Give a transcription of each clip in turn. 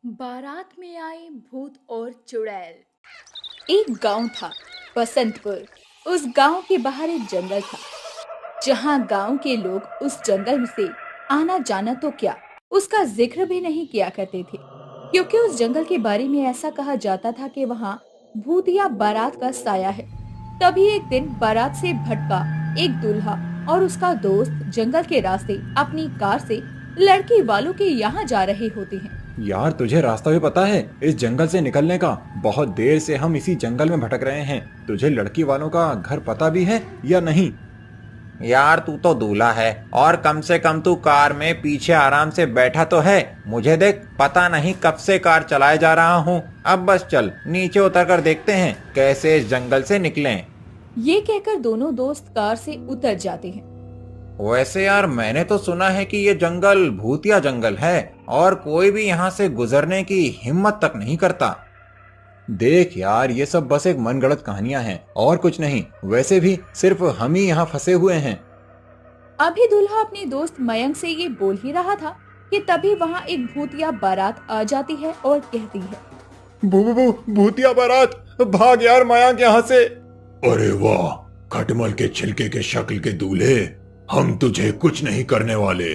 बारात में आए भूत और चुड़ैल। एक गांव था, बसंतपुर। उस गांव के बाहर एक जंगल था, जहां गांव के लोग उस जंगल से आना जाना तो क्या, उसका जिक्र भी नहीं किया करते थे, क्योंकि उस जंगल के बारे में ऐसा कहा जाता था कि वहां भूत या बारात का साया है। तभी एक दिन बारात से भटका एक दूल्हा और उसका दोस्त जंगल के रास्ते अपनी कार से लड़की वालों के यहाँ जा रहे होते हैं। यार तुझे रास्ता भी पता है इस जंगल से निकलने का? बहुत देर से हम इसी जंगल में भटक रहे हैं। तुझे लड़की वालों का घर पता भी है या नहीं? यार तू तो दूल्हा है और कम से कम तू कार में पीछे आराम से बैठा तो है। मुझे देख, पता नहीं कब से कार चलाए जा रहा हूँ। अब बस चल नीचे उतर कर देखते हैं कैसे इस जंगल से निकलें। ये कहकर दोनों दोस्त कार से उतर जाते हैं। वैसे यार मैंने तो सुना है कि ये जंगल भूतिया जंगल है और कोई भी यहाँ से गुजरने की हिम्मत तक नहीं करता। देख यार, ये सब बस एक मनगढ़ंत कहानियां हैं और कुछ नहीं। वैसे भी सिर्फ हम ही यहाँ फंसे हुए हैं। अभी दूल्हा अपने दोस्त मयंक से ये बोल ही रहा था कि तभी वहाँ एक भूतिया बारात आ जाती है और कहती है, भूतिया बारात, भाग यार मयंक यहाँ से। अरे वाह, खटमल के छिलके के शक्ल के दूल्हे, हम तुझे कुछ नहीं करने वाले।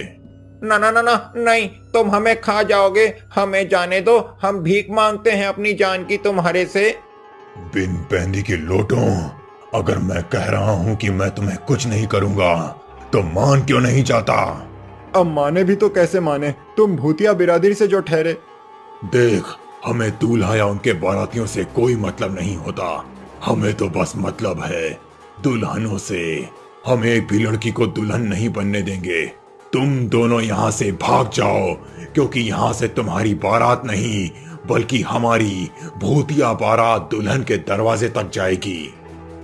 ना ना ना ना नहीं, तुम हमें खा जाओगे। हमें जाने दो, हम भीख मांगते हैं अपनी जान की तुम्हारे से। बिन पैंदी के लोटों, अगर मैं कह रहा हूँ कि मैं तुम्हें कुछ नहीं करूंगा तो मान क्यों नहीं चाहता? अब माने भी तो कैसे माने, तुम भूतिया बिरादरी से जो ठहरे। देख, हमें दूल्हा या उनके बारातियों से कोई मतलब नहीं होता। हमें तो बस मतलब है दुल्हनों से। हम एक भी लड़की को दुल्हन नहीं बनने देंगे। तुम दोनों यहाँ से भाग जाओ, क्योंकि यहाँ से तुम्हारी बारात नहीं बल्कि हमारी भूतिया बारात दुल्हन के दरवाजे तक जाएगी।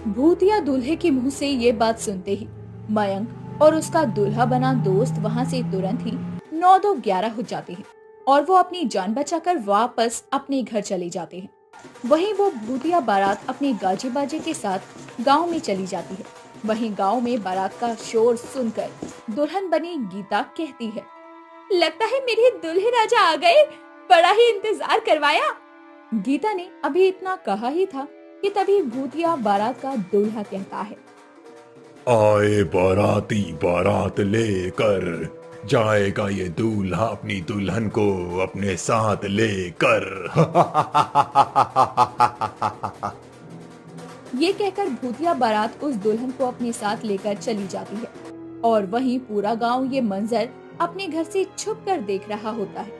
भूतिया दूल्हे के मुंह से ये बात सुनते ही मयंक और उसका दूल्हा बना दोस्त वहाँ से तुरंत ही 9-2-11 हो जाते हैं और वो अपनी जान बचाकर वापस अपने घर चले जाते हैं। वहीं वो भूतिया बारात अपने गाजे बाजे के साथ गांव में चली जाती है। वहीं गांव में बारात का शोर सुनकर दुल्हन बनी गीता कहती है, लगता है मेरे दूल्हे राजा आ गए, बड़ा ही इंतजार करवाया। गीता ने अभी इतना कहा ही था कि तभी भूतिया बारात का दूल्हा कहता है, आए बाराती बारात लेकर, जाएगा ये दूल्हा अपनी दुल्हन को अपने साथ लेकर। ये कहकर भूतिया बारात उस दुल्हन को अपने साथ लेकर चली जाती है और वहीं पूरा गांव ये मंजर अपने घर से छुप कर देख रहा होता है।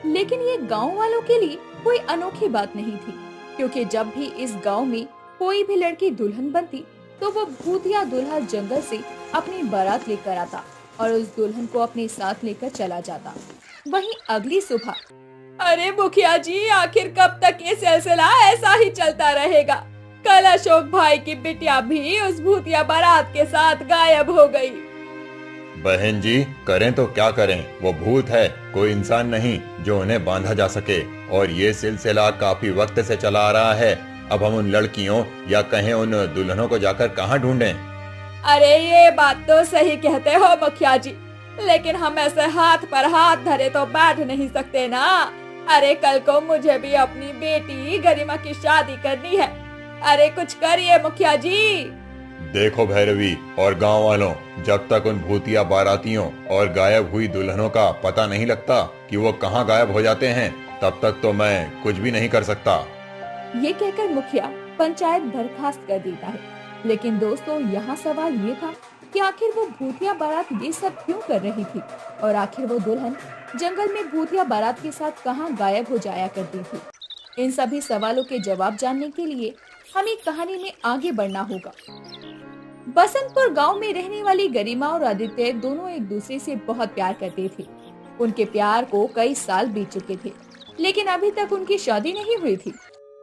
लेकिन ये गांव वालों के लिए कोई अनोखी बात नहीं थी, क्योंकि जब भी इस गांव में कोई भी लड़की दुल्हन बनती तो वो भूतिया दूल्हा जंगल से अपनी बारात लेकर आता और उस दुल्हन को अपने साथ लेकर चला जाता। वहीं अगली सुबह, अरे मुखिया जी, आखिर कब तक ये सिलसिला ऐसा ही चलता रहेगा? कल अशोक भाई की बिटिया भी उस भूतिया बारात के साथ गायब हो गई। बहन जी, करें तो क्या करें, वो भूत है, कोई इंसान नहीं जो उन्हें बांधा जा सके। और ये सिलसिला काफी वक्त से चला आ रहा है। अब हम उन लड़कियों या कहें उन दुल्हनों को जाकर कहाँ ढूंढें? अरे ये बात तो सही कहते हो मुखिया जी, लेकिन हम ऐसे हाथ पर हाथ धरे तो बैठ नहीं सकते ना। अरे कल को मुझे भी अपनी बेटी गरिमा की शादी करनी है। अरे कुछ करिए मुखिया जी। देखो भैरवी और गांव वालों, जब तक उन भूतिया बारातियों और गायब हुई दुल्हनों का पता नहीं लगता कि वो कहाँ गायब हो जाते हैं, तब तक तो मैं कुछ भी नहीं कर सकता। ये कहकर मुखिया पंचायत बर्खास्त कर देता है। लेकिन दोस्तों, यहाँ सवाल ये था कि आखिर वो भूतिया बारात ये सब क्यों कर रही थी और आखिर वो दुल्हन जंगल में भूतिया बारात के साथ कहाँ गायब हो जाया करती थी। इन सभी सवालों के जवाब जानने के लिए हमें कहानी में आगे बढ़ना होगा। बसंतपुर गांव में रहने वाली गरिमा और आदित्य दोनों एक दूसरे से बहुत प्यार करते थे। उनके प्यार को कई साल बीत चुके थे, लेकिन अभी तक उनकी शादी नहीं हुई थी,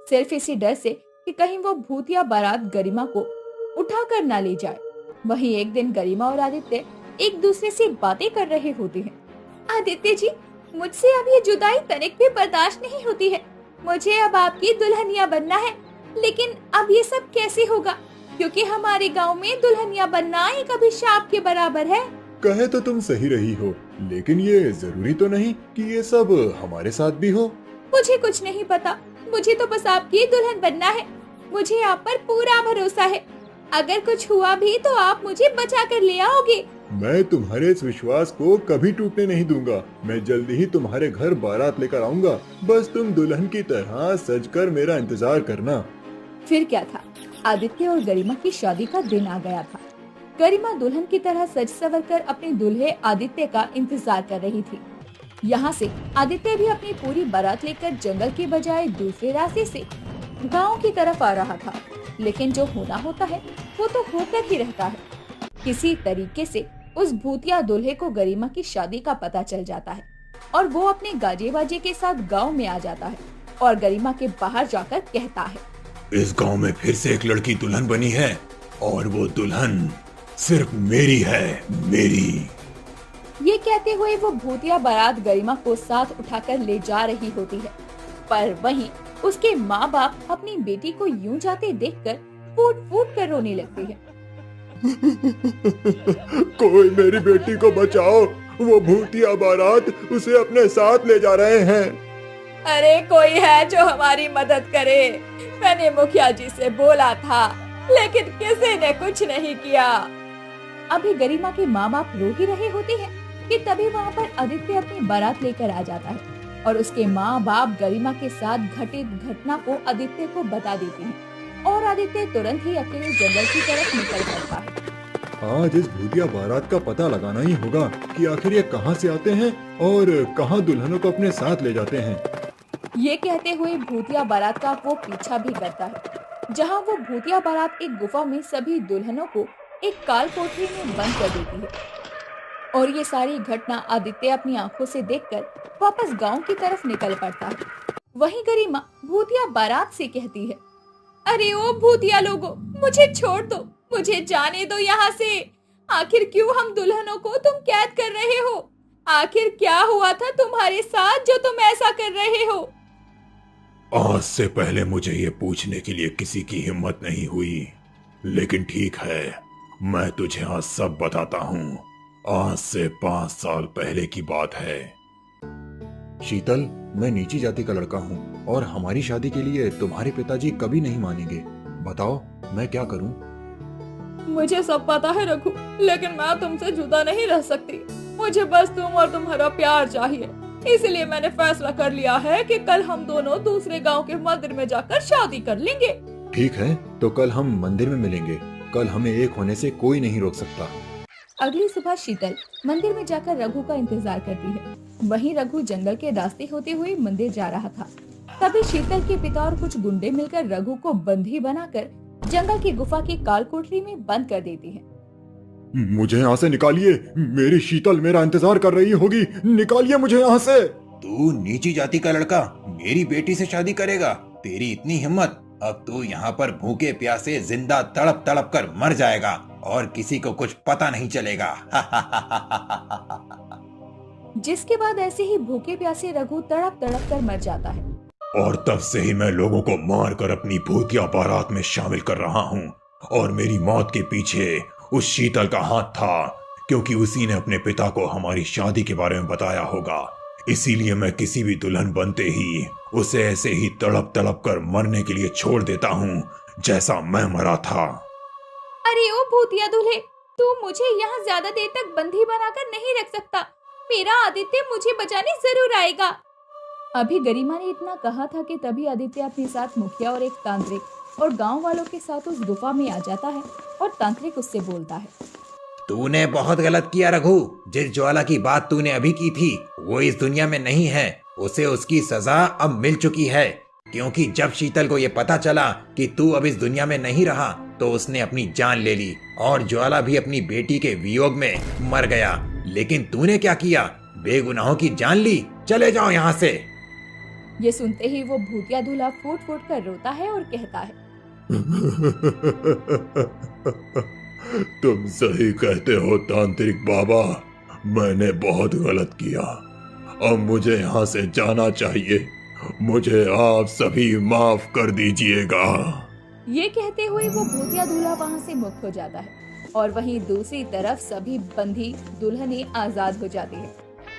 सिर्फ इसी डर से कि कहीं वो भूतिया बारात गरिमा को उठा कर न ले जाए। वहीं एक दिन गरिमा और आदित्य एक दूसरे से बातें कर रहे होते हैं। आदित्य जी, मुझसे अब ये जुदाई तनिक भी बर्दाश्त नहीं होती है। मुझे अब आपकी दुल्हनिया बनना है, लेकिन अब ये सब कैसे होगा, क्योंकि हमारे गांव में दुल्हनिया बनना एक अभिशाप के बराबर है। कहे तो तुम सही रही हो, लेकिन ये जरूरी तो नहीं कि ये सब हमारे साथ भी हो। मुझे कुछ नहीं पता, मुझे तो बस आपकी दुल्हन बनना है। मुझे आप पर पूरा भरोसा है। अगर कुछ हुआ भी तो आप मुझे बचा कर ले आओगे। मैं तुम्हारे इस विश्वास को कभी टूटने नहीं दूंगा। मैं जल्दी ही तुम्हारे घर बारात लेकर आऊंगा। बस तुम दुल्हन की तरह सजकर मेरा इंतजार करना। फिर क्या था, आदित्य और गरिमा की शादी का दिन आ गया था। गरिमा दुल्हन की तरह सज संवर कर अपने दूल्हे आदित्य का इंतजार कर रही थी। यहाँ से आदित्य भी अपनी पूरी बारात लेकर जंगल के बजाय दूसरे रास्ते से गांव की तरफ आ रहा था। लेकिन जो होना होता है वो तो होकर ही रहता है। किसी तरीके से उस भूतिया दूल्हे को गरिमा की शादी का पता चल जाता है और वो अपने गाजे बाजे के साथ गांव में आ जाता है और गरिमा के बाहर जाकर कहता है, इस गांव में फिर से एक लड़की दुल्हन बनी है और वो दुल्हन सिर्फ मेरी है, मेरी। ये कहते हुए वो भूतिया बारात गरिमा को साथ उठाकर ले जा रही होती है। पर वहीं उसके माँ बाप अपनी बेटी को यूं जाते देखकर फूट फूट कर रोने लगते हैं। कोई मेरी बेटी को बचाओ, वो भूतिया बारात उसे अपने साथ ले जा रहे हैं। अरे कोई है जो हमारी मदद करे। मैंने मुखिया जी से बोला था लेकिन किसी ने कुछ नहीं किया। अभी गरिमा के माँ बाप रो ही रहे होते हैं कि तभी वहाँ पर आदित्य अपनी बारात लेकर आ जाता है और उसके माँ बाप गरिमा के साथ घटित घटना को आदित्य को बता देते हैं और आदित्य तुरंत ही अकेले जंगल की तरफ निकल पड़ता है। आज इस भूतिया बारात का पता लगाना ही होगा कि आखिर ये कहाँ से आते हैं और कहाँ दुल्हनों को अपने साथ ले जाते हैं। ये कहते हुए भूतिया बारात का वो पीछा भी करता है, जहाँ वो भूतिया बारात एक गुफा में सभी दुल्हनों को एक काल कोठरी में बंद कर देती है। और ये सारी घटना आदित्य अपनी आंखों से देखकर वापस गांव की तरफ निकल पड़ता है। वहीं गरिमा भूतिया बारात से कहती है, अरे ओ भूतिया लोगो, मुझे छोड़ दो, मुझे जाने दो यहाँ से। आखिर क्यों हम दुल्हनों को तुम कैद कर रहे हो? आखिर क्या हुआ था तुम्हारे साथ जो तुम ऐसा कर रहे हो? आज से पहले मुझे ये पूछने के लिए किसी की हिम्मत नहीं हुई, लेकिन ठीक है, मैं तुझे आज सब बताता हूँ। आज से 5 साल पहले की बात है। शीतल, मैं नीची जाति का लड़का हूँ और हमारी शादी के लिए तुम्हारे पिताजी कभी नहीं मानेंगे। बताओ मैं क्या करूँ? मुझे सब पता है रघु, लेकिन मैं तुमसे जुदा नहीं रह सकती। मुझे बस तुम और तुम्हारा प्यार चाहिए। इसलिए मैंने फैसला कर लिया है कि कल हम दोनों दूसरे गांव के मंदिर में जाकर शादी कर लेंगे। ठीक है, तो कल हम मंदिर में मिलेंगे। कल हमें एक होने से कोई नहीं रोक सकता। अगली सुबह शीतल मंदिर में जाकर रघु का इंतजार करती है। वहीं रघु जंगल के रास्ते होते हुए मंदिर जा रहा था। तभी शीतल के पिता और कुछ गुंडे मिलकर रघु को बंदी बनाकर जंगल की गुफा की काल कोठरी में बंद कर देती है। मुझे यहाँ से निकालिए, मेरी शीतल मेरा इंतजार कर रही होगी। निकालिए मुझे यहाँ से। तू नीची जाति का लड़का मेरी बेटी से शादी करेगा? तेरी इतनी हिम्मत? अब तू यहाँ पर भूखे प्यासे जिंदा तड़प तड़प कर मर जाएगा और किसी को कुछ पता नहीं चलेगा। जिसके बाद ऐसे ही भूखे प्यासे रघु तड़प तड़प कर मर जाता है। और तब से ही मैं लोगों को मार कर अपनी भूतिया बारात में शामिल कर रहा हूँ। और मेरी मौत के पीछे उस शीतल का हाथ था, क्योंकि उसी ने अपने पिता को हमारी शादी के बारे में बताया होगा। इसीलिए मैं किसी भी दुल्हन बनते ही उसे ऐसे ही तड़प तड़प कर मरने के लिए छोड़ देता हूँ, जैसा मैं मरा था। अरे ओ भूतिया दूल्हे, तू मुझे यहाँ ज्यादा देर तक बंदी बनाकर नहीं रख सकता। मेरा आदित्य मुझे बचाने जरूर आएगा। अभी गरिमा ने इतना कहा था कि तभी आदित्य अपने साथ मुखिया और एक तांत्रिक और गांव वालों के साथ उस गुफा में आ जाता है और तांत्रिक उससे बोलता है, तूने बहुत गलत किया रघु। जिस ज्वाला की बात तूने अभी की थी वो इस दुनिया में नहीं है। उसे उसकी सजा अब मिल चुकी है, क्योंकि जब शीतल को ये पता चला कि तू अब इस दुनिया में नहीं रहा तो उसने अपनी जान ले ली और ज्वाला भी अपनी बेटी के वियोग में मर गया। लेकिन तूने क्या किया? बेगुनाहों की जान ली। चले जाओ यहाँ से। ये सुनते ही वो भूतिया दूल्हा फूट फूट कर रोता है और कहता है, तुम सही कहते हो तांत्रिक बाबा, मैंने बहुत गलत किया। अब मुझे यहाँ से जाना चाहिए। मुझे आप सभी माफ कर दीजिएगा। ये कहते हुए वो भूतिया दूल्हा वहाँ से मुक्त हो जाता है और वहीं दूसरी तरफ सभी बंदी दुल्हनें आजाद हो जाती है।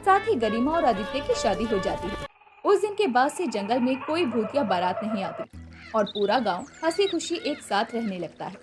साथ ही गरिमा और आदित्य की शादी हो जाती है। उस दिन के बाद से जंगल में कोई भूतिया बारात नहीं आती और पूरा गांव हंसी खुशी एक साथ रहने लगता है।